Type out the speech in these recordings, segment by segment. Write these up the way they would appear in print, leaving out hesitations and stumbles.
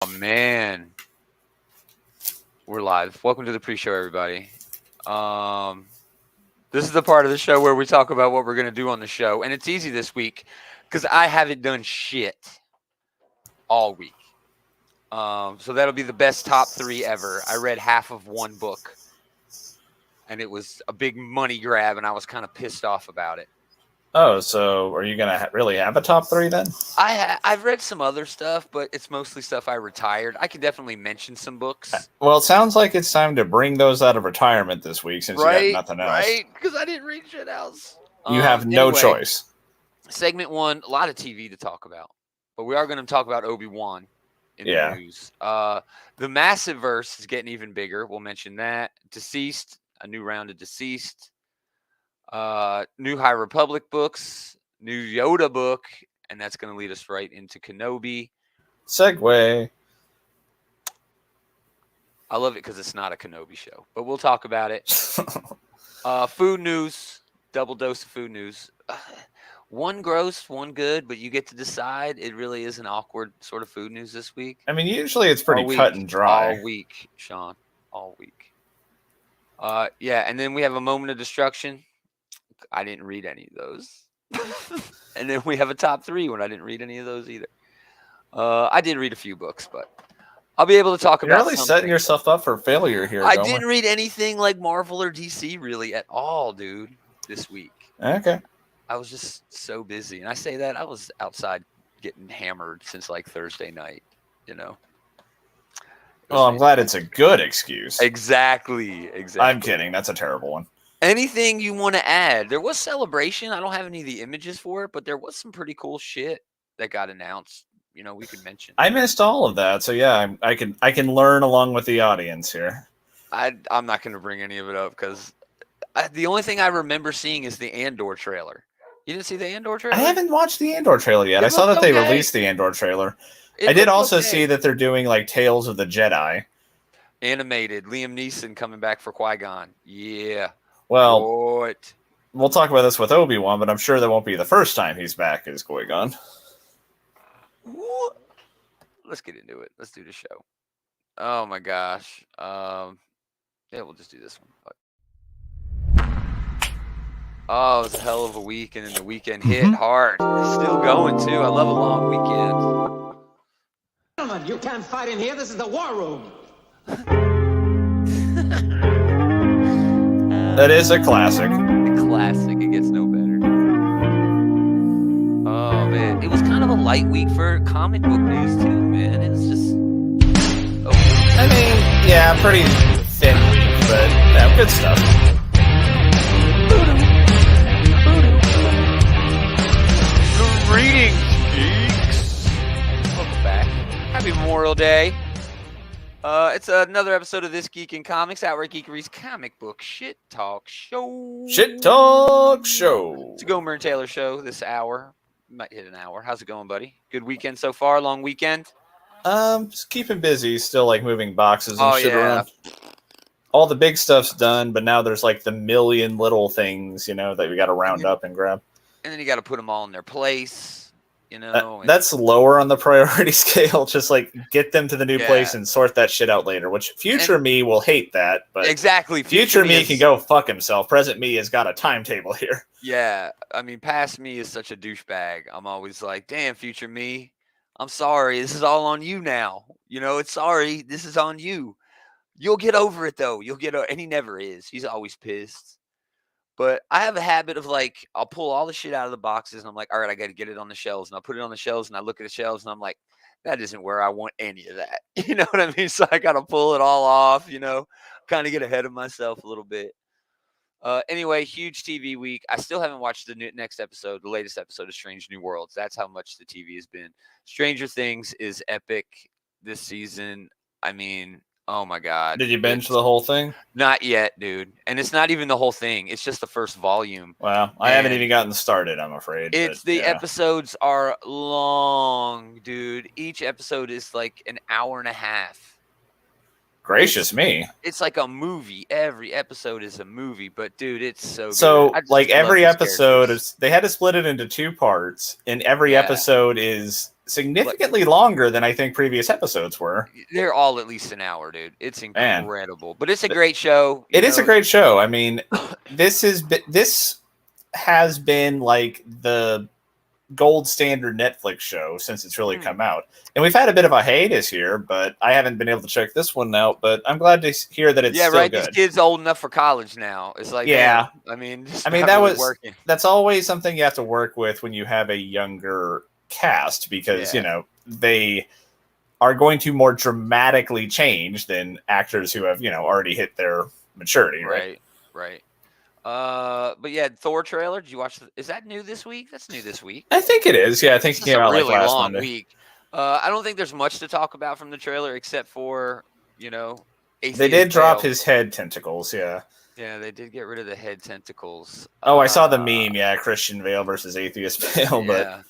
Oh man, we're live. Welcome to the pre-show, everybody. This is the part of the show where we talk about what we're going to do on the show, and it's easy this week because I haven't done shit all week. So that'll be the best top 3 ever. I read half of one book, and it was a big money grab, and I was kind of pissed off about it. Oh, so are you going to really have a top 3 then? I've read some other stuff, but it's mostly stuff I retired. I can definitely mention some books. Well, it sounds like it's time to bring those out of retirement this week since you got nothing else. Right, because I didn't read shit else. You have no choice. Segment 1, a lot of TV to talk about, but we are going to talk about Obi-Wan in the news. The Massiveverse is getting even bigger. We'll mention that. Deceased, a new round of Deceased. New High Republic books, new Yoda book, and that's going to lead us right into Kenobi. Segway. I love it because it's not a Kenobi show, but we'll talk about it. Food news, double dose of food news. One gross, one good, but you get to decide. It really is an awkward sort of food news this week. I mean, usually it's pretty cut and dry. All week, Sean. All week. And then we have a moment of destruction. I didn't read any of those. And then we have a top 3 when I didn't read any of those either. I did read a few books, but I'll be able to talk about You're really setting yourself up for failure here. I didn't read anything like Marvel or DC really at all, dude, this week. Okay. I was just so busy. And I say that I was outside getting hammered since like Thursday night, you know. Well, I'm glad it's a good excuse. Exactly. I'm kidding. That's a terrible one. Anything you want to add? There was Celebration. I don't have any of the images for it, but there was some pretty cool shit that got announced. You know, we could mention. I missed all of that, so yeah, I can learn along with the audience here. I'm not going to bring any of it up because the only thing I remember seeing is the Andor trailer. You didn't see the Andor trailer? I haven't watched the Andor trailer yet. I saw that they released the Andor trailer. I did also see that they're doing like Tales of the Jedi. Animated. Liam Neeson coming back for Qui-Gon. Yeah. Well, we'll talk about this with Obi-Wan, but I'm sure that won't be the first time he's back as Qui-Gon. Let's get into it. Let's do the show. Oh my gosh. We'll just do this one. Oh, it was a hell of a week, and then the weekend hit hard. It's still going too. I love a long weekend. Gentlemen, you can't fight in here. This is the war room. That is a classic. Classic. It gets no better. Oh, man. It was kind of a light week for comic book news, too, man. It was just... I mean, yeah, pretty thin week, but yeah, good stuff. Greetings, geeks. Welcome back. Happy Memorial Day. It's another episode of This Geek in Comics, Outright Geekery's comic book shit talk show. Shit talk show. It's a Gomer and Taylor show this hour. Might hit an hour. How's it going, buddy? Good weekend so far? Long weekend? Just keeping busy, still like moving boxes and shit around. All the big stuff's done, but now there's like the million little things, you know, that we got to round up and grab. And then you got to put them all in their place, you know. That's lower on the priority scale. Just like get them to the new place and sort that shit out later, which future me will hate that. But exactly. Future me can go fuck himself. Present me has got a timetable here. Yeah. I mean, past me is such a douchebag. I'm always like, damn, future me. I'm sorry. This is all on you now. You know, it's sorry. This is on you. You'll get over it, though. And he never is. He's always pissed. But I have a habit of like, I'll pull all the shit out of the boxes and I'm like, all right, I got to get it on the shelves. And I'll put it on the shelves and I look at the shelves and I'm like, that isn't where I want any of that. You know what I mean? So I got to pull it all off, you know, kind of get ahead of myself a little bit. Anyway, huge TV week. I still haven't watched the next episode, the latest episode of Strange New Worlds. That's how much the TV has been. Stranger Things is epic this season. I mean, oh my God. Did you binge the whole thing? Not yet, dude. And it's not even the whole thing. It's just the first volume. Wow. I haven't even gotten started, I'm afraid. The episodes are long, dude. Each episode is like an hour and a half. Gracious me. It's like a movie. Every episode is a movie, but dude, it's so good. Like every episode is, they had to split it into 2 parts, and every episode is significantly longer than I think previous episodes were. They're all at least an hour, dude. It's Man. incredible, but it's a great show. It is a great show. I mean, this has been like the gold standard Netflix show since it's really come out. And we've had a bit of a hiatus here, but I haven't been able to check this one out, but I'm glad to hear that it's still good. This kid's old enough for college now. It's like, yeah. Man, I mean, really that's always something you have to work with when you have a younger cast, because, you know, they are going to more dramatically change than actors who have, you know, already hit their maturity, right? Right. But yeah, Thor trailer. Did you watch? Is that new this week? That's new this week. I think it is. Yeah, I think it came out really like last long Monday. Week. I don't think there's much to talk about from the trailer except for, you know, they did drop his head tentacles. Yeah. Yeah, they did get rid of the head tentacles. Oh, I saw the meme. Yeah, Christian Bale versus Atheist Bale. Yeah.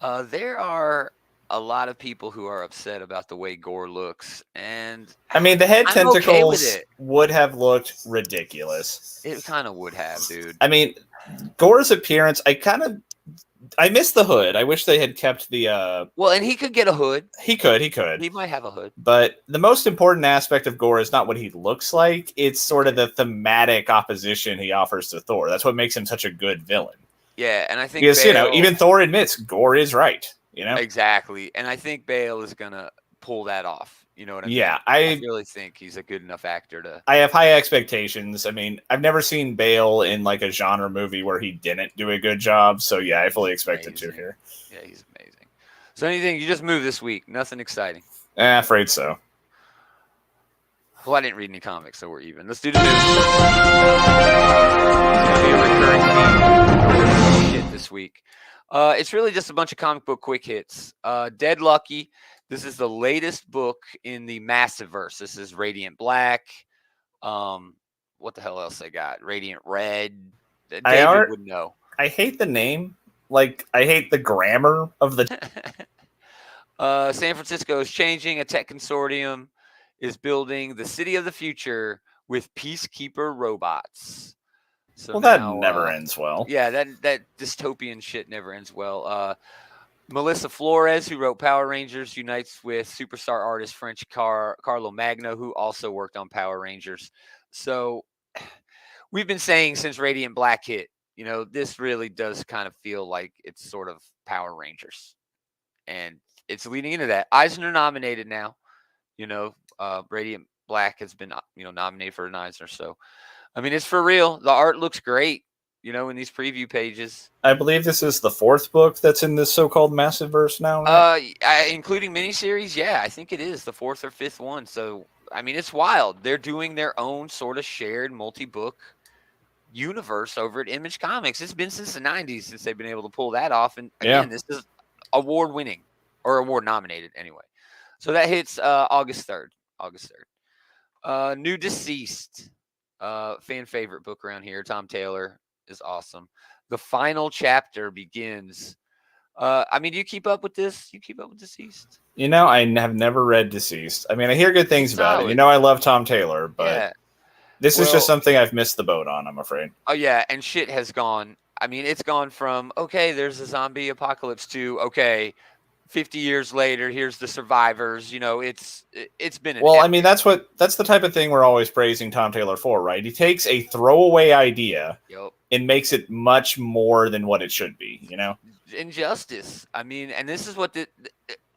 But there are a lot of people who are upset about the way Gore looks, and I mean, the head tentacles would have looked ridiculous. It kind of would have, dude. I mean, Gore's appearance, I miss the hood. I wish they had kept the well, and he could get a hood. He could. He might have a hood. But the most important aspect of Gore is not what he looks like. It's sort of the thematic opposition he offers to Thor. That's what makes him such a good villain. Yeah, and I think because, you know, even Thor admits Gore is right. You know? Exactly. And I think Bale is going to pull that off. You know what I mean? Yeah. I really think he's a good enough actor to... I have high expectations. I mean, I've never seen Bale in like a genre movie where he didn't do a good job. So yeah, I fully expect it to here. Yeah, he's amazing. So anything, you just moved this week. Nothing exciting. Afraid so. Well, I didn't read any comics, so we're even. Let's do the news. It's going to be a recurring hit this week. It's really just a bunch of comic book quick hits. Dead Lucky. This is the latest book in the Massiverse. This is Radiant Black. What the hell else they got? Radiant Red. David would know. I hate the name. Like, I hate the grammar of the... San Francisco is changing. A tech consortium is building the city of the future with peacekeeper robots. So well, that never ends well. Yeah, that dystopian shit never ends well. Melissa Flores, who wrote Power Rangers, unites with superstar artist French Carlo Magno, who also worked on Power Rangers. So we've been saying since Radiant Black hit, you know, this really does kind of feel like it's sort of Power Rangers. And it's leading into that. Eisner nominated now. You know, Radiant Black has been, you know, nominated for an Eisner. So, I mean, it's for real. The art looks great, you know, in these preview pages. I believe this is the fourth book that's in this so-called Massiverse now. Right? Including miniseries, yeah, I think it is the fourth or fifth one. So, I mean, it's wild. They're doing their own sort of shared multi-book universe over at Image Comics. It's been since the 90s since they've been able to pull that off. And again, this is award-winning or award-nominated anyway. So that hits August 3rd. New Deceased. Fan favorite book around here. Tom Taylor is awesome. The final chapter begins. I mean, do you keep up with this? You keep up with Deceased? You know, I have never read Deceased. I mean, I hear good things about it. You know, I love Tom Taylor, but this is just something I've missed the boat on, I'm afraid. Oh, yeah, and shit has gone. I mean, it's gone from, okay, there's a zombie apocalypse to, okay, 50 years later, here's the survivors. You know, it's been well, I mean, that's the type of thing we're always praising Tom Taylor for, right? He takes a throwaway idea and makes it much more than what it should be, you know? Injustice. I mean, and this is what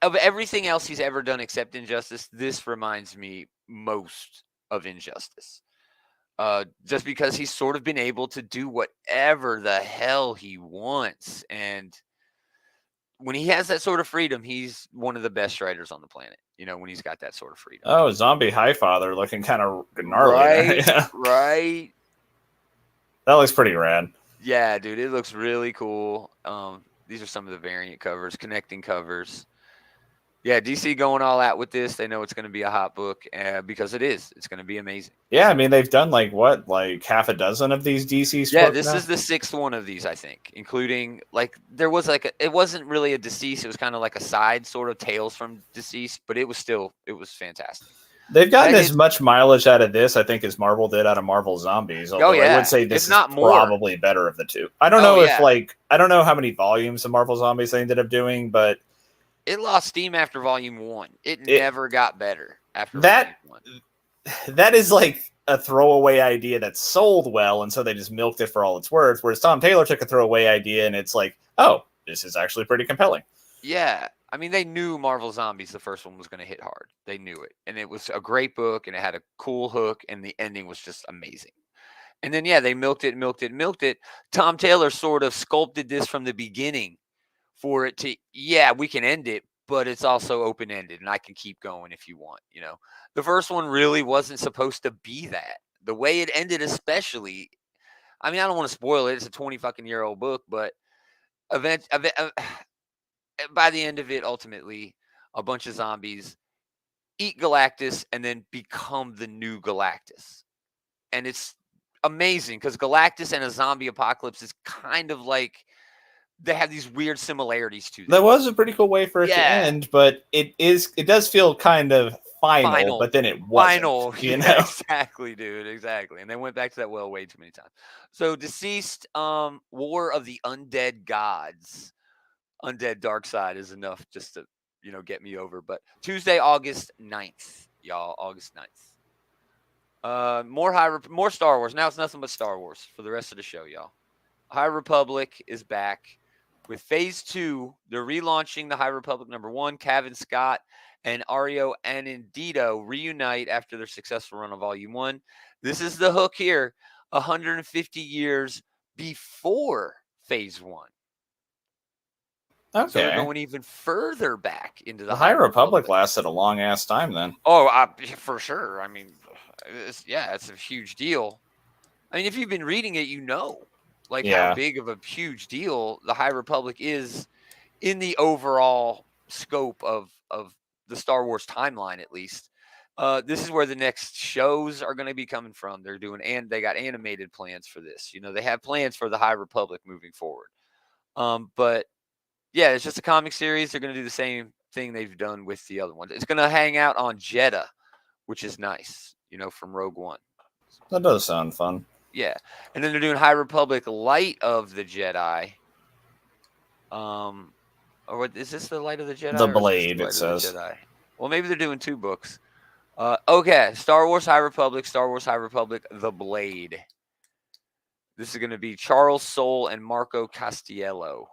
of everything else he's ever done except Injustice, this reminds me most of Injustice. Just because he's sort of been able to do whatever the hell he wants. And when he has that sort of freedom, he's one of the best writers on the planet. You know, when he's got that sort of freedom. Oh, Zombie Highfather looking kind of gnarly. Right, yeah. Right. That looks pretty rad. Yeah, dude, it looks really cool. These are some of the variant covers, connecting covers. Yeah, DC going all out with this. They know it's going to be a hot book because it is. It's going to be amazing. Yeah, I mean, they've done like half a dozen of these DC. Yeah, this is the sixth one of these, I think, including there was it wasn't really a Deceased. It was kind of like a side sort of Tales from Deceased, but it was fantastic. They've gotten as much mileage out of this, I think, as Marvel did out of Marvel Zombies. Although I would say this is probably better of the two. I don't know I don't know how many volumes of Marvel Zombies they ended up doing, but It lost steam after Volume 1. It never got better after that Volume 1. that is like a throwaway idea that sold well, and so they just milked it for all it's worth. Whereas Tom Taylor took a throwaway idea, and it's like, oh, this is actually pretty compelling. Yeah. I mean, they knew Marvel Zombies, the first one, was going to hit hard. They knew it. And it was a great book, and it had a cool hook, and the ending was just amazing. And then, yeah, they milked it. Tom Taylor sort of sculpted this from the beginning for it to, yeah, we can end it, but it's also open-ended, and I can keep going if you want, you know. The first one really wasn't supposed to be that. The way it ended, especially, I mean, I don't want to spoil it. It's a 20-fucking-year-old book, but by the end of it, ultimately, a bunch of zombies eat Galactus and then become the new Galactus. And it's amazing because Galactus and a zombie apocalypse is kind of like they have these weird similarities to them. That was a pretty cool way for it to end, but it does feel kind of final, but then it wasn't. Final. You know? Exactly, dude. Exactly. And they went back to that well way too many times. So Deceased, War of the Undead Gods. Undead Dark Side is enough just to, you know, get me over. But Tuesday, August 9th, y'all. August 9th. More Star Wars. Now it's nothing but Star Wars for the rest of the show, y'all. High Republic is back with Phase 2. They're relaunching the High Republic #1. Cavan Scott and Ario Anindito reunite after their successful run of Volume 1. This is the hook here. 150 years before Phase 1. Okay. So they're going even further back into the High Republic lasted a long ass time then. Oh, for sure. I mean, it's a huge deal. I mean, if you've been reading it, you know, like how big of a huge deal the High Republic is in the overall scope of the Star Wars timeline, at least. This is where the next shows are going to be coming from. They're doing, and they got animated plans for this. You know, they have plans for the High Republic moving forward. But yeah, it's just a comic series. They're going to do the same thing they've done with the other ones. It's going to hang out on Jeddah, which is nice, you know, from Rogue One. That does sound fun. Yeah. And then they're doing High Republic Light of the Jedi. Or what, is this the Light of the Jedi? The Blade, it says. Well, maybe they're doing 2 books. Okay. Star Wars High Republic, The Blade. This is going to be Charles Soule and Marco Castiello.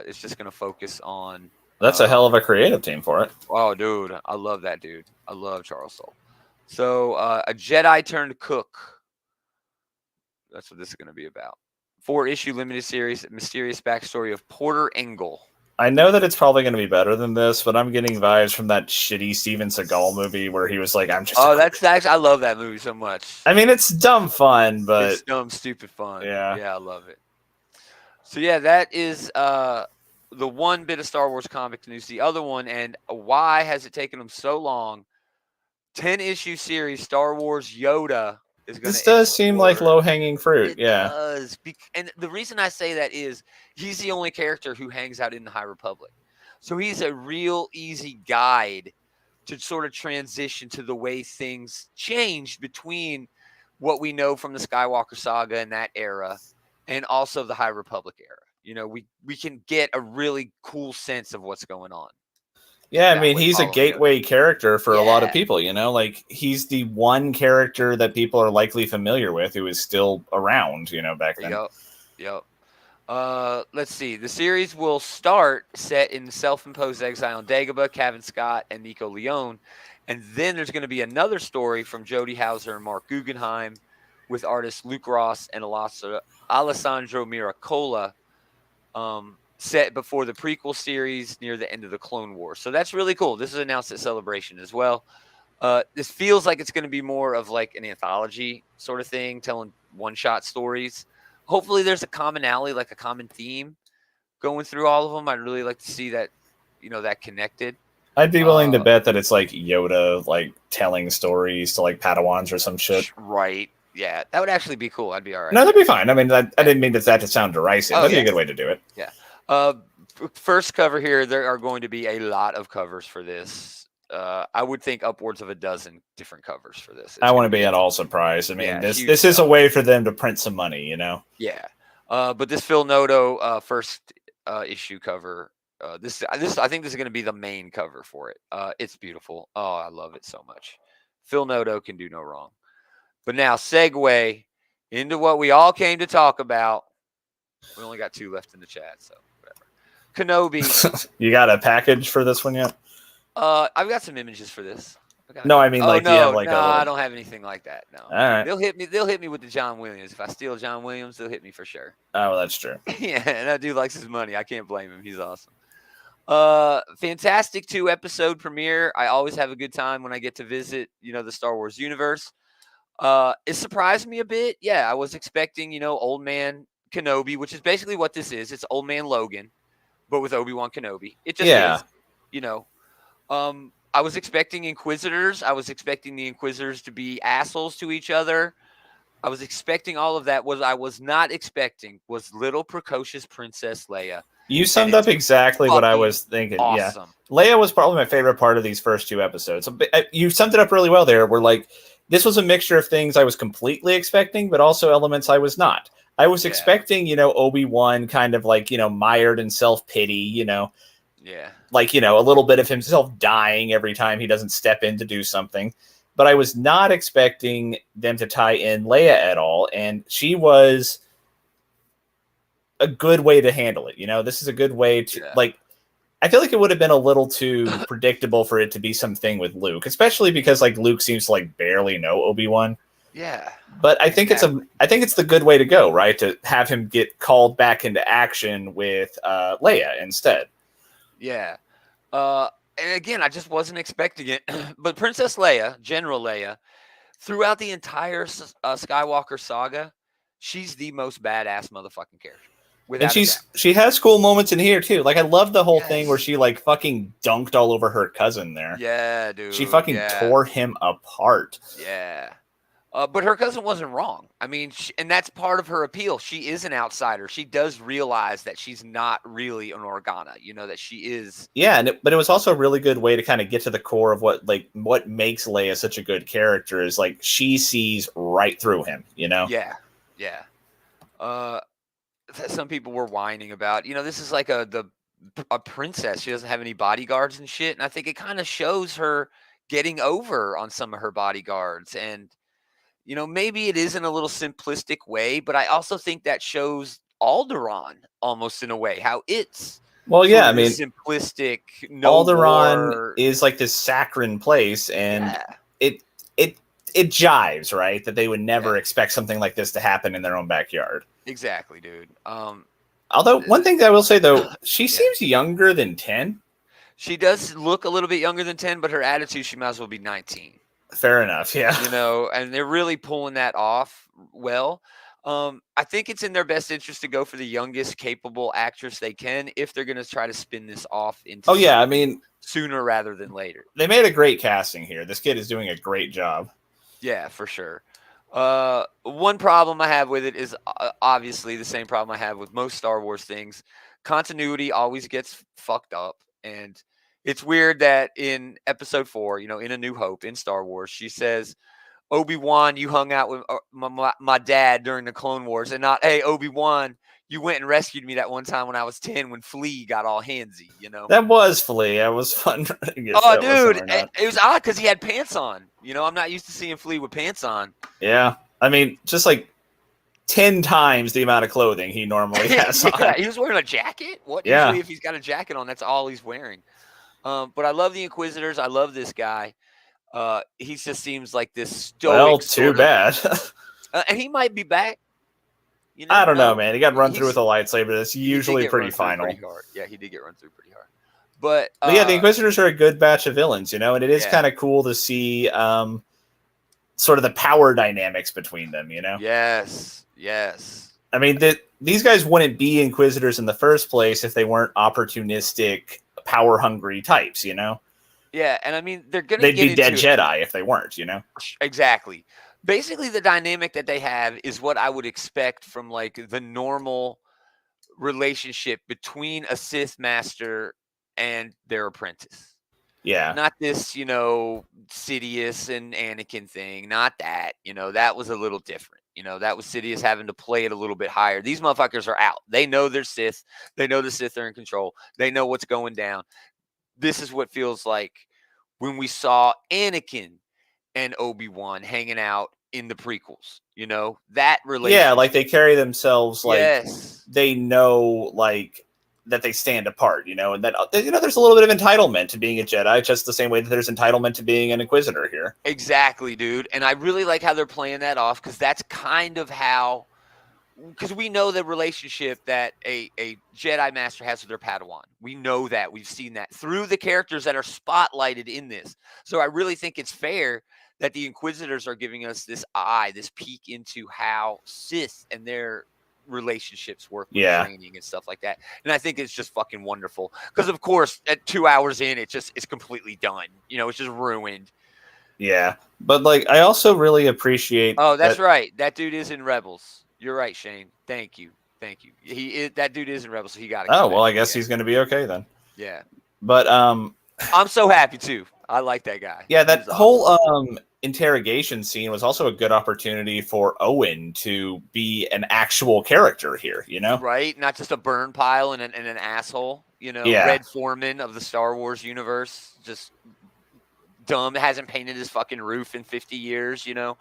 It's just going to focus on... That's a hell of a creative team for it. Oh, dude. I love that dude. I love Charles Soule. So, a Jedi turned cook. That's what this is going to be about. 4-issue limited series, mysterious backstory of Porter Engel. I know that it's probably going to be better than this, but I'm getting vibes from that shitty Steven Seagal movie where he was like, I'm just... Oh, that's actually... I love that movie so much. I mean, it's dumb fun, but... It's dumb, stupid fun. Yeah. Yeah, I love it. So, yeah, that is the one bit of Star Wars comic news. The other one, and why has it taken them so long? 10-issue series, Star Wars Yoda is going to... This does seem like low-hanging fruit, It yeah. does. And the reason I say that is he's the only character who hangs out in the High Republic. So he's a real easy guide to sort of transition to the way things changed between what we know from the Skywalker saga and that era and also the High Republic era. You know, we can get a really cool sense of what's going on. Yeah, I mean, he's a gateway character for a lot of people, you know? Like, he's the one character that people are likely familiar with who is still around, you know, back then. Yep. Let's see. The series will start set in self-imposed exile on Dagobah, Cavan Scott, and Nico Leone. And then there's going to be another story from Jody Hauser and Mark Guggenheim with artists Luke Ross and Alessandro Miracola, set before the prequel series near the end of the Clone Wars. So that's really cool. This is announced at Celebration as well. This feels like it's going to be more of like an anthology sort of thing, telling one-shot stories. Hopefully there's a commonality, like a common theme going through all of them. I'd really like to see that, you know, that connected. I'd be willing to bet that it's like Yoda, like telling stories to like Padawans or some shit. Right. Yeah, that would actually be cool. I'd be all right. No, that'd be fine. I mean, I didn't mean that to sound derisive. That'd be a good way to do it. Yeah. First cover here, there are going to be a lot of covers for this. I would think upwards of a dozen different covers for this. I want to be at all surprised. I mean, this is a way for them to print some money, you know? Yeah. But this Phil Noto first issue cover I think this is going to be the main cover for it. It's beautiful. Oh, I love it so much. Phil Noto can do no wrong. But now segue into what we all came to talk about. We only got 2 left in the chat, so whatever. Kenobi. You got a package for this one yet? I've got some images for this. No, I mean, like, do you have like no, a little... I don't have anything like that. No. All right. They'll hit me with the John Williams. If I steal John Williams, they'll hit me for sure. Oh, well, that's true. Yeah, and that dude likes his money. I can't blame him. He's awesome. Fantastic 2-episode premiere. I always have a good time when I get to visit, the Star Wars universe. It surprised me a bit. Yeah, I was expecting, old man Kenobi, which is basically what this is. It's old man Logan, but with Obi-Wan Kenobi. It just is, I was expecting Inquisitors. I was expecting the Inquisitors to be assholes to each other. I was expecting all of that. What I was not expecting was little precocious Princess Leia. You summed up exactly what I was thinking. Awesome. Yeah. Leia was probably my favorite part of these first 2 episodes. You summed it up really well there. We're like, this was a mixture of things I was completely expecting, but also elements I was not. I was expecting, Obi-Wan kind of like, mired in self-pity, Yeah. Like, a little bit of himself dying every time he doesn't step in to do something. But I was not expecting them to tie in Leia at all. And she was a good way to handle it. This is a good way to, like, I feel like it would have been a little too predictable for it to be something with Luke, especially because, like, Luke seems to, like, barely know Obi-Wan. Yeah. But I think it's the good way to go, right? To have him get called back into action with Leia instead. Yeah. And again, I just wasn't expecting it. But Princess Leia, General Leia, throughout the entire Skywalker saga, she's the most badass motherfucking character. And she has cool moments in here too. Like, I love the whole thing where she like fucking dunked all over her cousin there. Yeah, dude. She fucking tore him apart. Yeah. But her cousin wasn't wrong. I mean, and that's part of her appeal. She is an outsider. She does realize that she's not really an Organa, that she is. Yeah, but it was also a really good way to kind of get to the core of what makes Leia such a good character is, like, she sees right through him, Yeah, yeah. Some people were whining about, this is like a princess. She doesn't have any bodyguards and shit. And I think it kind of shows her getting over on some of her bodyguards. And, maybe it is in a little simplistic way, but I also think that shows Alderaan almost in a way, how it's simplistic. Alderaan is like this saccharine place, and it jives, right? That they would never expect something like this to happen in their own backyard. Exactly, dude. Although one thing that I will say though, she seems younger than 10. She does look a little bit younger than 10, but her attitude, she might as well be 19. Fair enough, yeah. And they're really pulling that off well. I think it's in their best interest to go for the youngest capable actress they can if they're going to try to spin this off into sooner rather than later. They made a great casting here. This kid is doing a great job. Yeah, for sure. One problem I have with it is obviously the same problem I have with most Star Wars things. Continuity always gets fucked up, and it's weird that in episode 4, in A New Hope, in Star Wars, she says, Obi-Wan, you hung out with my dad during the Clone Wars, and not, hey, Obi-Wan, you went and rescued me that one time when I was 10 when Flea got all handsy, That was Flea. That was fun. Oh, dude, it was odd because he had pants on. I'm not used to seeing Flea with pants on. Yeah. I mean, just like 10 times the amount of clothing he normally has on. He was wearing a jacket? What? Yeah. Usually if he's got a jacket on, that's all he's wearing. But I love the Inquisitors. I love this guy. He just seems like this stoic. Well, too bad. And he might be back. I don't know, man. He got run through with a lightsaber. That's usually pretty final. Yeah, he did get run through pretty hard. But yeah, the Inquisitors are a good batch of villains, and it is kind of cool to see sort of the power dynamics between them, Yes. I mean, these guys wouldn't be Inquisitors in the first place if they weren't opportunistic, power-hungry types, Yeah, and I mean, they'd be dead Jedi if they weren't, Exactly. Basically, the dynamic that they have is what I would expect from, like, the normal relationship between a Sith master and their apprentice. Yeah. Not this, Sidious and Anakin thing. Not that. That was a little different. That was Sidious having to play it a little bit higher. These motherfuckers are out. They know they're Sith. They know the Sith are in control. They know what's going down. This is what feels like when we saw Anakin and Obi-Wan hanging out in the prequels. That relationship. Yeah, like they carry themselves like Yes. they know like that they stand apart, and that there's a little bit of entitlement to being a Jedi, just the same way that there's entitlement to being an Inquisitor here. Exactly, dude. And I really like how they're playing that off, because that's kind of how, because we know the relationship that a Jedi Master has with their Padawan. We know that. We've seen that through the characters that are spotlighted in this. So I really think it's fair that the Inquisitors are giving us this peek into how Sith and their relationships work with training and stuff like that. And I think it's just fucking wonderful, because of course at 2 hours in, it's completely done. It's just ruined. Yeah, but like I also really appreciate. Oh, that's right. That dude is in Rebels. You're right, Shane. Thank you. That dude is in Rebels, so he got it. Oh well, I guess he's going to be okay then. Yeah, but I'm so happy too. I like that guy. Yeah, that whole interrogation scene was also a good opportunity for Owen to be an actual character here, Right? Not just a burn pile and an asshole, Red Foreman of the Star Wars universe, just dumb, hasn't painted his fucking roof in 50 years, I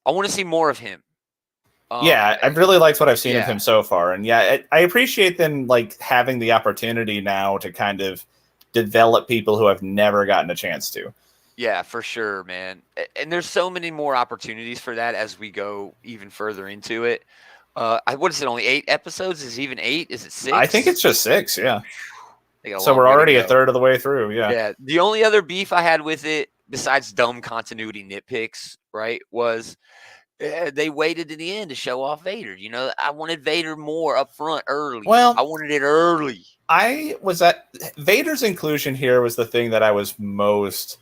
want to see more of him. Yeah, I've really liked what I've seen of him so far. And yeah, I appreciate them like having the opportunity now to kind of develop people who have never gotten a chance to. Yeah, for sure, man. And there's so many more opportunities for that as we go even further into it. What is it, only 8 episodes? Is it even 8? Is it 6? I think it's just 6, yeah. So we're already a third of the way through, yeah. Yeah, the only other beef I had with it, besides dumb continuity nitpicks, right, was they waited to the end to show off Vader. I wanted Vader more up front early. Well, I wanted it early. Vader's inclusion here was the thing that I was most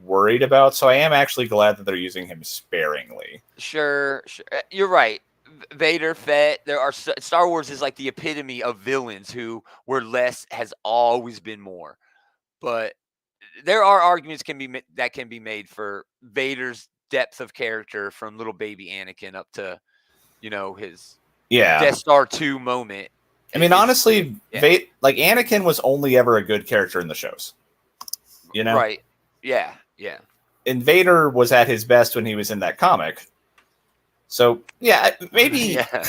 worried about, so I am actually glad that they're using him sparingly. Sure. You're right. Vader, Fett, Star Wars is like the epitome of villains where less has always been more. But there are arguments that can be made for Vader's depth of character from little baby Anakin up to, his Death Star 2 moment. I mean, honestly, Anakin was only ever a good character in the shows. Right. Yeah. And Vader was at his best when he was in that comic. So yeah, maybe I'll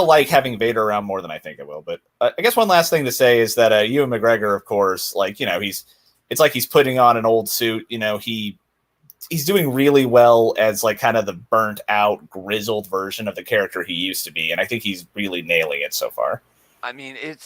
like having Vader around more than I think I will. But I guess one last thing to say is that Ewan McGregor, of course, it's like he's putting on an old suit. He's doing really well as like kind of the burnt out, grizzled version of the character he used to be, and I think he's really nailing it so far. I mean, it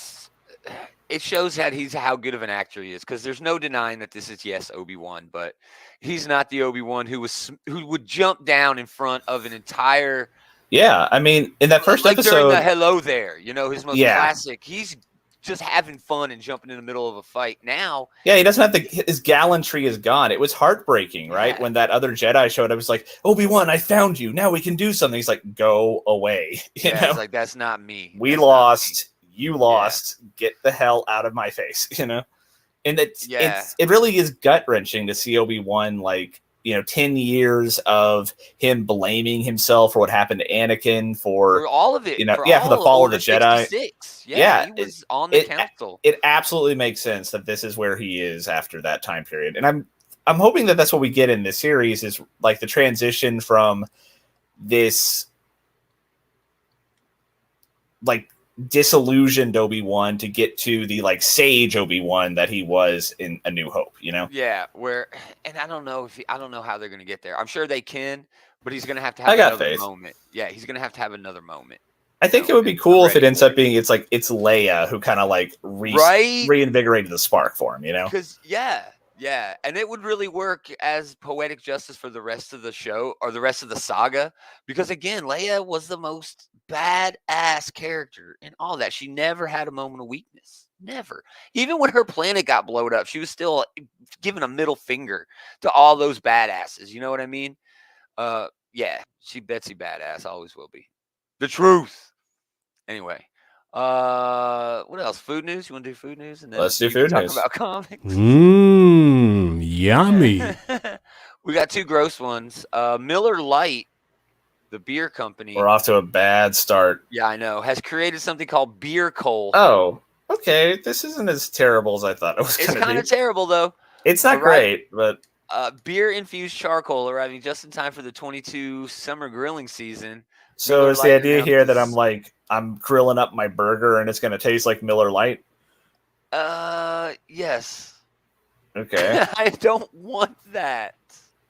shows that he's how good of an actor he is, because there's no denying that this is Obi-Wan, but he's not the Obi-Wan who would jump down in front of an entire. Yeah, I mean, in that first episode, during the Hello There, his most classic. He's just having fun and jumping in the middle of a fight. Now, yeah, he doesn't have his gallantry is gone. It was heartbreaking, right? When that other Jedi showed up, it was like, Obi-Wan, I found you. Now we can do something. He's like, go away. It's like, that's not me. We lost. You lost. Get the hell out of my face. And it really is gut wrenching to see Obi-Wan 10 years of him blaming himself for what happened to Anakin, for all of it, for the fall of the Jedi. He was on the council. It absolutely makes sense that this is where he is after that time period, and I'm hoping that that's what we get in this series, is like the transition from this like disillusioned Obi-Wan to get to the like sage Obi-Wan that he was in A New Hope, Yeah, and I don't know how they're going to get there. I'm sure they can, but he's going to have another moment. Yeah, he's going to have another moment. I think it would be cool if it ends up being it's Leia who kind of like reinvigorated the spark for him, Because yeah, and it would really work as poetic justice for the rest of the show or the rest of the saga, because again, Leia was the most badass character in all that. She never had a moment of weakness. Never. Even when her planet got blown up, she was still giving a middle finger to all those badasses. You know what I mean? Yeah, she Betsy badass, always will be. The truth. Anyway. What else? Food news? You want to do food news? And then let's do food news. Talk about comics. Yummy. We got two gross ones. Miller Lite, the beer company. We're off to a bad start. Yeah, I know. Has created something called beer coal. Oh, okay. This isn't as terrible as I thought it was going It's to be. kind of terrible though. It's not great, but beer infused charcoal arriving just in time for the 22 summer grilling season. so Miller is the Lite idea here that announces- I'm grilling up my burger and it's going to taste like Miller Lite? Yes. Okay. I don't want that.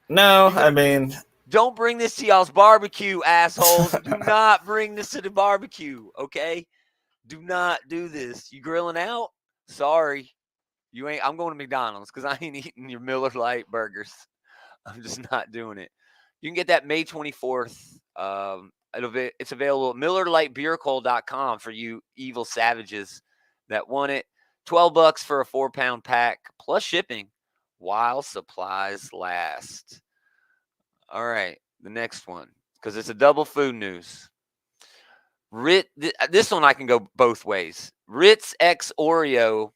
No, I mean, Don't bring this to y'all's barbecue, assholes. Do not bring this to the barbecue, okay? Do not do this. You grilling out? Sorry. You ain't. I'm going to McDonald's because I ain't eating your Miller Lite burgers. I'm just not doing it. You can get that May 24th. It's available at MillerLightBeerCoal.com for you evil savages that want it. $12 for a 4-pound pack plus shipping while supplies last. All right, the next one, because it's a double food news. This one I can go both ways. Ritz X Oreo.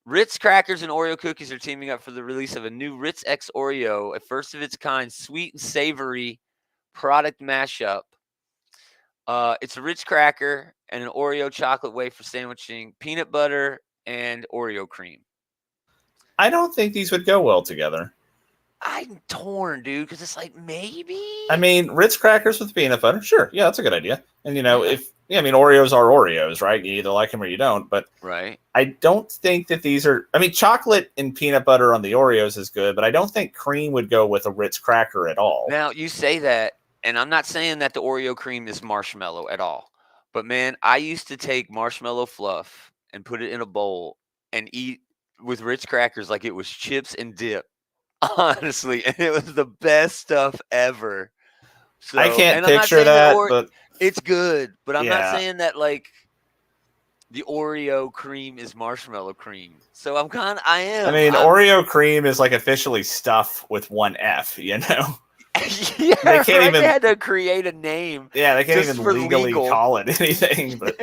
Ritz crackers and Oreo cookies are teaming up for the release of a new Ritz X Oreo, a first of its kind sweet and savory product mashup. It's a Ritz cracker and an Oreo chocolate wafer sandwiching peanut butter and Oreo cream. I don't think these would go well together. I'm torn, dude, because it's like maybe. I mean, Ritz crackers with peanut butter, sure, yeah, that's a good idea. And Oreos are Oreos, right? You either like them or you don't. But right, I don't think that these are. I mean, chocolate and peanut butter on the Oreos is good, but I don't think cream would go with a Ritz cracker at all. Now you say that, and I'm not saying that the Oreo cream is marshmallow at all. But man, I used to take marshmallow fluff and put it in a bowl and eat with Ritz crackers like it was chips and dip. Honestly, and it was the best stuff ever. So, I can't and I'm not picture saying that, that but it's good. But I'm not Yeah. saying that like the Oreo cream is marshmallow cream. So I am. I mean, Oreo cream is like officially stuff with one F, you know? Yeah, They can't right? even- They had to create a name. Yeah, they can't Just even for legally legal. call it anything. But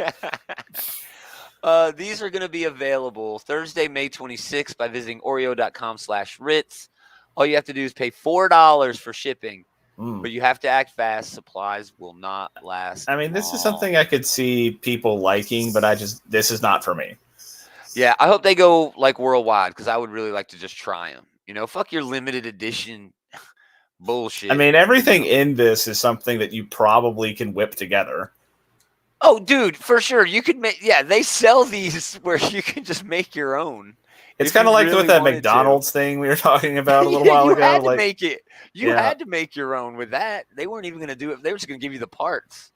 These are going to be available Thursday, May 26th by visiting Oreo.com/Ritz. All you have to do is pay $4 for shipping, but you have to act fast. Supplies will not last. I mean, this is long. something I could see people liking, but this is not for me. Yeah, I hope they go like worldwide because I would really like to just try them. You know, fuck your limited edition bullshit. I mean, everything in this is something that you probably can whip together. Oh, dude, for sure. You could make, they sell these where you can just make your own. It's if kind of you like really with that wanted McDonald's thing we were talking about a little Yeah, while you ago. had to Like, make it. You Yeah. had to make your own with that. They weren't even going to do it. They were just going to give you the parts.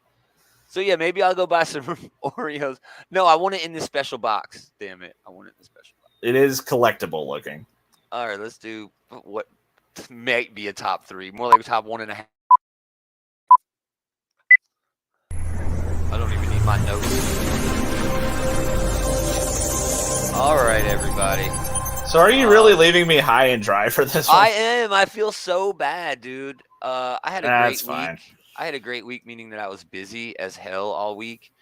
So, yeah, maybe I'll go buy some Oreos. No, I want it in this special box. Damn it. I want it in the special box. it is collectible looking. All right, let's do what might be a top 3. More like a top 1.5. I don't even need my notes. All right, everybody. So are you really leaving me high and dry for this one? I am. I feel so bad, dude. I had a That's great fine. week. I had a great week, meaning that I was busy as hell all week.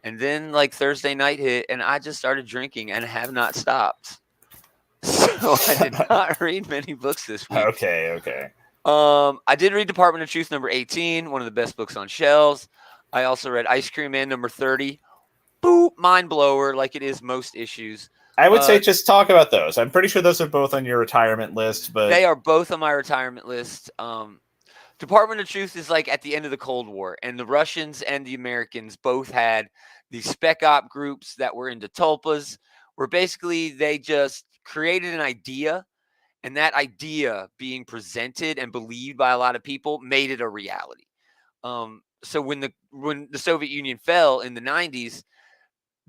And then like Thursday night hit and I just started drinking and have not stopped. So I did not read many books this week. Okay. I did read Department of Truth number 18, one of the best books on shelves. I also read Ice Cream Man number 30. Boop, mind blower, like it is most issues. I would say just talk about those. I'm pretty sure those are both on your retirement list, but They are both on my retirement list. Department of Truth is like at the end of the Cold War, and the Russians and the Americans both had these spec op groups that were into tulpas, where basically they just created an idea, and that idea being presented and believed by a lot of people made it a reality. So when the Soviet Union fell in the 90s,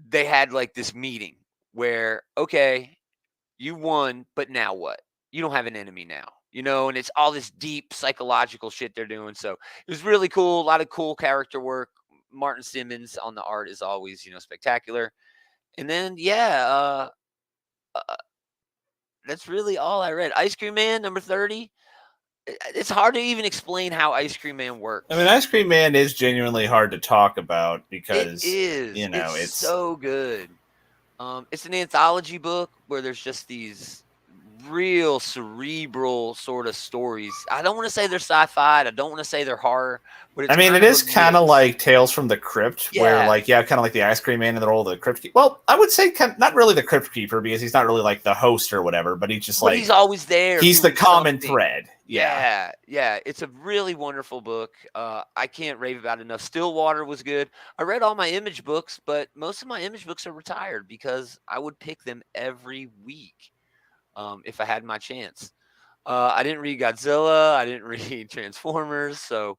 they had like this meeting where, okay, you won, but now what? You don't have an enemy now, you know, and it's all this deep psychological shit they're doing. So it was really cool. A lot of cool character work. Martin Simmons on the art is always, spectacular. And then, that's really all I read. Ice Cream Man number 30. It's hard to even explain how Ice Cream Man works. I mean, Ice Cream Man is genuinely hard to talk about because it is. It's so good. It's an anthology book where there's just these real cerebral sort of stories. I don't want to say they're sci-fi. I don't want to say they're horror, but it's I mean, kind it of is a kind of mix. like Tales from the Crypt, where Yeah. like kind of like the Ice Cream Man in the role of the Crypt Keeper. Well, I would say not really the Crypt Keeper because he's not really like the host or whatever, but he's just But like he's always there. he's the Doing common something. thread. Yeah. It's a really wonderful book. I can't rave about it enough. Stillwater was good. I read all my Image books, but most of my Image books are retired because I would pick them every week if I had my chance. I didn't read Godzilla. I didn't read Transformers. So,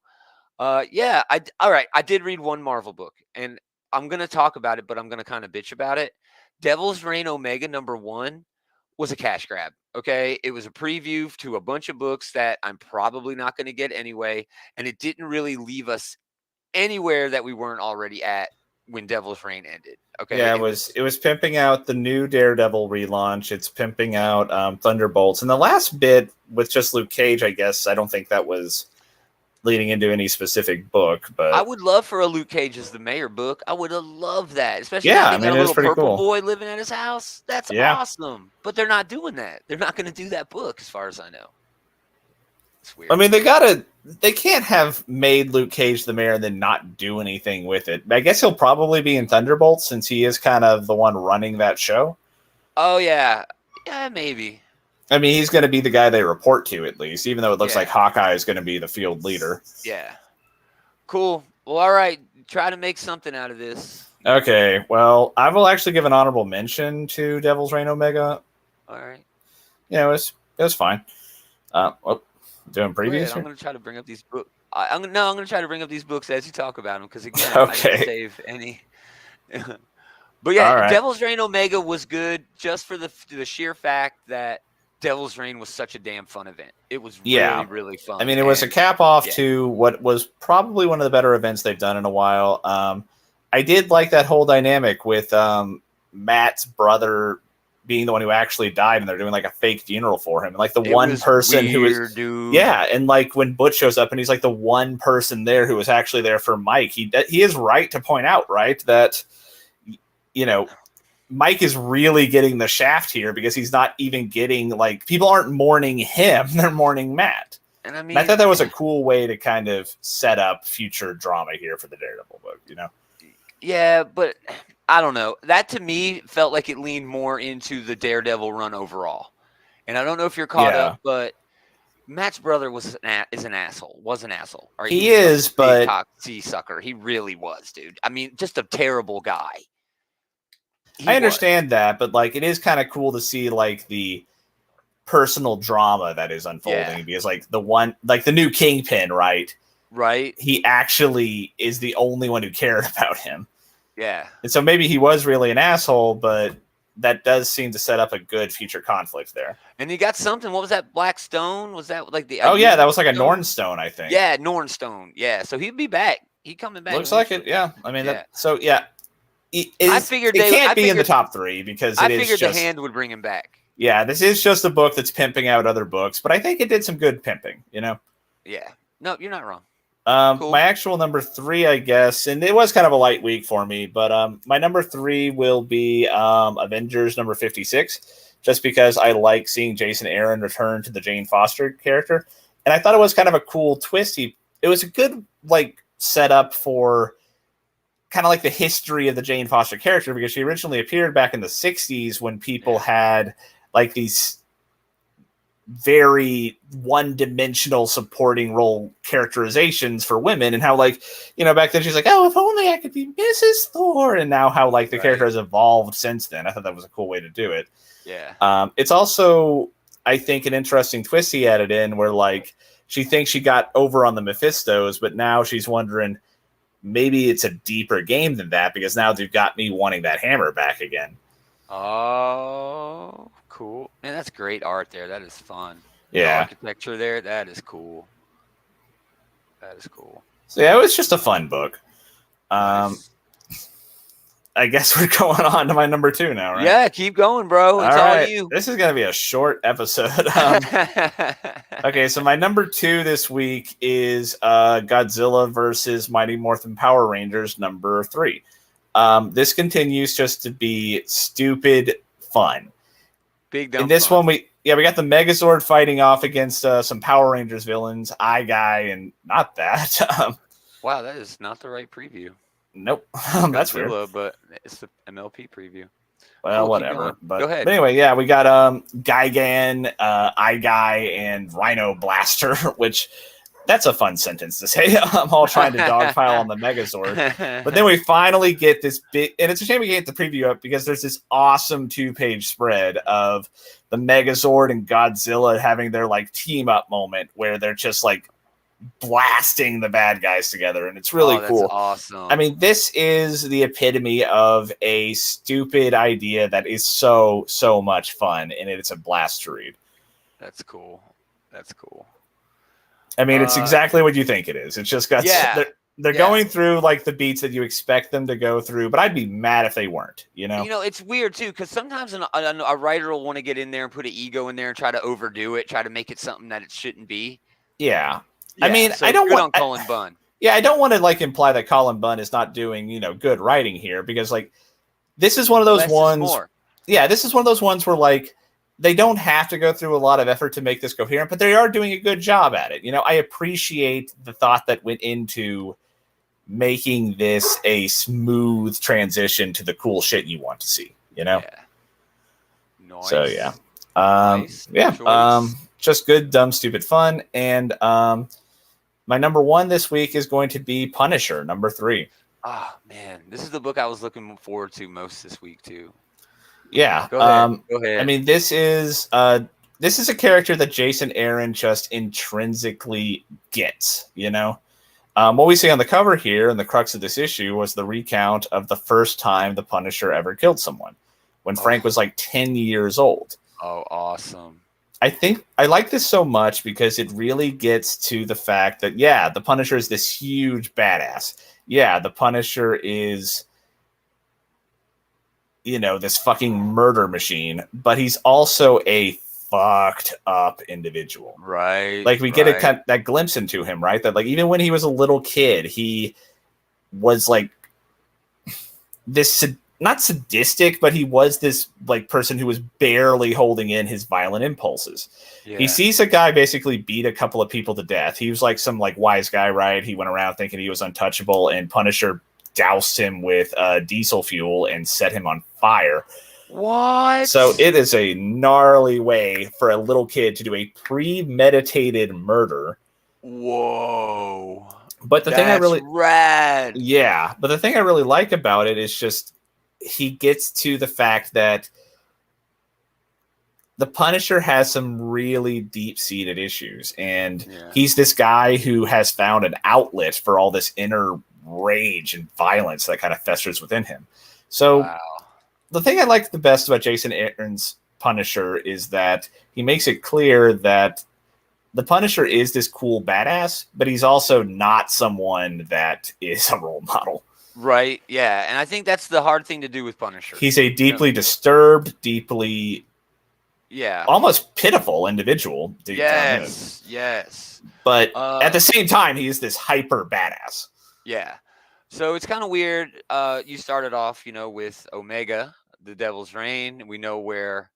yeah. All right. I did read one Marvel book, and I'm gonna talk about it, but I'm gonna kind of bitch about it. Devil's Reign Omega #1 was a cash grab. Okay, it was a preview to a bunch of books that I'm probably not going to get anyway, and it didn't really leave us anywhere that we weren't already at when Devil's Reign ended. Okay, Yeah, it was pimping out the new Daredevil relaunch. It's pimping out Thunderbolts, and the last bit with just Luke Cage. I guess I don't think that was leading into any specific book, I but would love for a Luke Cage as the mayor book. I would have loved that, especially now yeah, they I mean got a it was little pretty purple cool. boy living at his house. That's Yeah, awesome. But they're not doing that. They're not going to do that book, as far as I know. It's weird. I mean they can't have made Luke Cage the mayor and then not do anything with it. I guess he'll probably be in Thunderbolts since he is kind of the one running that show. Oh yeah, maybe. I mean, he's going to be the guy they report to at least, even though it looks Yeah. like Hawkeye is going to be the field leader. Yeah. Cool. Well, all right. Try to make something out of this. Okay, well, I will actually give an honorable mention to Devil's Reign Omega. All right. Yeah, it was fine. Doing Go ahead. previews I'm here? going to try to bring up these books. I'm going to try to bring up these books as you talk about them because again, I Okay. didn't save any. But yeah, All right. Devil's Reign Omega was good just for the sheer fact that Devil's Reign was such a damn fun event. It was Yeah. really, really fun. I mean, it was a And cap off yeah. to what was probably one of the better events they've done in a while. I did like that whole dynamic with Matt's brother being the one who actually died, and they're doing like a fake funeral for him. And like the it one was person who was weird, dude. yeah, and like when Butch shows up and he's like the one person there who was actually there for Mike. He is right to point out, right, that Mike is really getting the shaft here because he's not even getting like people aren't mourning him; they're mourning Matt. And I mean, I thought that was a cool way to kind of set up future drama here for the Daredevil book. Yeah, but I don't know. That to me felt like it leaned more into the Daredevil run overall. And I don't know if you're caught Yeah. up, but Matt's brother is an asshole. Was an asshole. Or He was is, a big but cocky sucker. He really was, dude. I mean, just a terrible guy. I understand that, but like it is kind of cool to see like the personal drama that is unfolding because like the new Kingpin, right? Right. He actually is the only one who cared about him. Yeah. And so maybe he was really an asshole, but that does seem to set up a good future conflict there. And he got something. What was that? Black Stone? Was that like the? Oh yeah, that was like a Nornstone, I think. Yeah, Nornstone. Yeah, so he'd be back. He coming back. Looks like it. Yeah, I mean, Yeah. I figured it can't be in the top 3 because I figured the Hand would bring him back. Yeah, this is just a book that's pimping out other books, but I think it did some good pimping. Yeah. No, you're not wrong. Cool. My actual number 3, I guess, and it was kind of a light week for me, but my number 3 will be Avengers number 56, just because I like seeing Jason Aaron return to the Jane Foster character, and I thought it was kind of a cool twist. It was a good like setup for kind of like the history of the Jane Foster character because she originally appeared back in the 60s when people had like these very one-dimensional supporting role characterizations for women and how like back then she's like, oh, if only I could be Mrs. Thor, and now how like the character has evolved since then. I thought that was a cool way to do it. It's also I think an interesting twist he added in where like she thinks she got over on the Mephistos, but now she's wondering maybe it's a deeper game than that because now they've got me wanting that hammer back again. Oh, cool. Man, that's great art there. That is fun. Yeah. The architecture there, that is cool. So yeah, it was just a fun book. Nice. I guess we're going on to my number 2 now, right? Yeah, keep going, bro. It's all you. This is going to be a short episode. Okay, so my number 2 this week is Godzilla versus Mighty Morphin Power Rangers number 3. This continues just to be stupid fun. Big dumb in this fun. one, yeah, we got the Megazord fighting off against some Power Rangers villains, Eye Guy, and not that. Wow, that is not the right preview. Nope, that's weird. Godzilla, but it's the MLP preview. Well, Cool, keep whatever. going. But, Go ahead. but anyway, yeah, we got Gigan, Eye Guy, and Rhino Blaster, which that's a fun sentence to say. I'm all trying to dogpile on the Megazord. But then we finally get this big, and it's a shame we can't get the preview up because there's this awesome 2-page spread of the Megazord and Godzilla having their like team up moment where they're just like blasting the bad guys together, and it's really cool. Awesome. I mean, this is the epitome of a stupid idea that is so much fun, and it's a blast to read. That's cool. That's cool. I mean, it's exactly what you think it is. It's just got they're going through like the beats that you expect them to go through, but I'd be mad if they weren't. You know, it's weird too because sometimes a writer will want to get in there and put an ego in there and try to overdo it, try to make it something that it shouldn't be. Yeah. I mean, so I don't want Colin Bunn. Yeah, I don't want to like imply that Colin Bunn is not doing, good writing here because like this is one of those ones. Yeah, this is one of those ones where like they don't have to go through a lot of effort to make this coherent, but they are doing a good job at it. I appreciate the thought that went into making this a smooth transition to the cool shit you want to see, Yeah. Nice. So yeah. Nice. Yeah. Just good, dumb, stupid fun. And my number 1 this week is going to be Punisher, number 3. Oh man, this is the book I was looking forward to most this week too. Yeah. Go ahead. I mean, this is a character that Jason Aaron just intrinsically gets, What we see on the cover here, and the crux of this issue, was the recount of the first time the Punisher ever killed someone, when Frank was like 10 years old. Oh, awesome. I think I like this so much because it really gets to the fact that, yeah, the Punisher is this huge badass. Yeah, the Punisher is, this fucking murder machine, but he's also a fucked up individual. Right. Like we get that glimpse into him, right? That like even when he was a little kid, he was like this not sadistic, but he was this like person who was barely holding in his violent impulses. Yeah. He sees a guy basically beat a couple of people to death. He was like some like wise guy, right? He went around thinking he was untouchable, and Punisher doused him with diesel fuel and set him on fire. What? So it is a gnarly way for a little kid to do a premeditated murder. Whoa. But the thing I really rad. Yeah, but the thing I really like about it is just he gets to the fact that the Punisher has some really deep-seated issues, and he's this guy who has found an outlet for all this inner rage and violence that kind of festers within him. So the thing I like the best about Jason Aaron's Punisher is that he makes it clear that the Punisher is this cool badass, but he's also not someone that is a role model. Right, yeah. And I think that's the hard thing to do with Punisher. He's a deeply disturbed, deeply almost pitiful individual. Yes. But at the same time, he is this hyper badass. Yeah. So it's kind of weird. You started off, with Omega, the Devil's Reign. We know where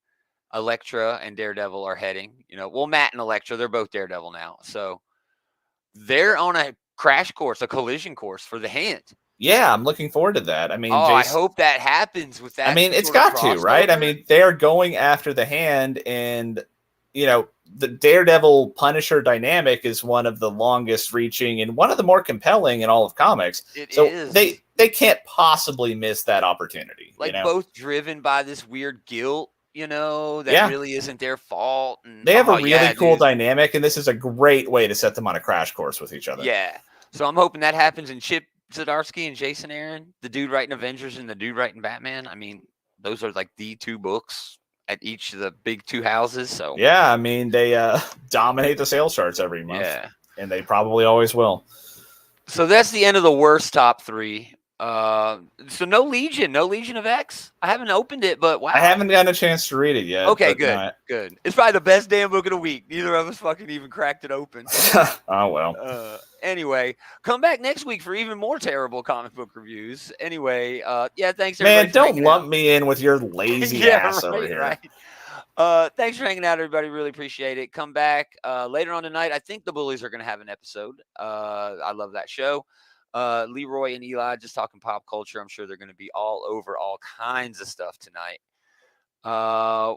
Elektra and Daredevil are heading. Matt and Elektra, they're both Daredevil now. So they're on a crash course, a collision course for the Hand. Yeah, I'm looking forward to that. I mean, I hope that happens with that. I mean, it's got to, right? I mean, they're going after the Hand, and the Daredevil Punisher dynamic is one of the longest reaching and one of the more compelling in all of comics. It is. They can't possibly miss that opportunity. Like both driven by this weird guilt, that really isn't their fault. And they have a really cool dynamic, and this is a great way to set them on a crash course with each other. Yeah. So I'm hoping that happens. And Chip Zdarsky and Jason Aaron, the dude writing Avengers and the dude writing Batman. I mean, those are like the 2 books at each of the big 2 houses. So yeah, I mean, they dominate the sales charts every month. Yeah, and they probably always will. So that's the end of the worst top 3. So no Legion of X. I haven't opened it, but wow, I haven't gotten a chance to read it yet. Okay, good. It's probably the best damn book of the week. Neither of us fucking even cracked it open. Oh well. Anyway, come back next week for even more terrible comic book reviews. Anyway, thanks everybody. Man, don't lump me in with your lazy ass over here. Right. Thanks for hanging out, everybody. Really appreciate it. Come back later on tonight. I think the Bullies are going to have an episode. I love that show. Leroy and Eli just talking pop culture. I'm sure they're going to be all over all kinds of stuff tonight.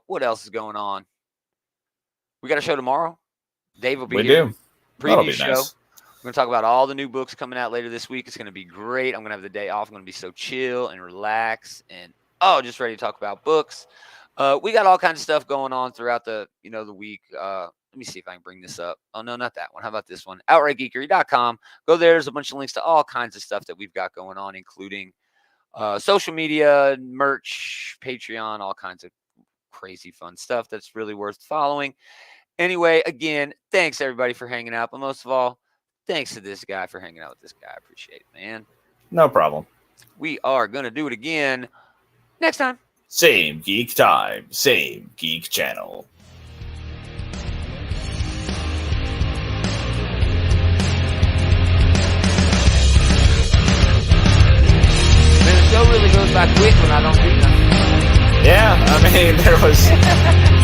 What else is going on? We got a show tomorrow. Dave will be here. We do. That'll Preview be show. nice. We're going to talk about all the new books coming out later this week. It's going to be great. I'm going to have the day off. I'm going to be so chill and relax and just ready to talk about books. We got all kinds of stuff going on throughout the week. Let me see if I can bring this up. Oh, no, not that one. How about this one? OutrightGeekery.com. Go there. There's a bunch of links to all kinds of stuff that we've got going on, including social media, merch, Patreon, all kinds of crazy fun stuff that's really worth following. Anyway, again, thanks everybody for hanging out. But most of all, thanks to this guy for hanging out with this guy. I appreciate it, man. No problem. We are going to do it again next time. Same geek time, same geek channel. Man, the show really goes by quick when I don't do nothing. Yeah, I mean,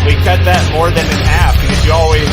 we cut that more than in half because you always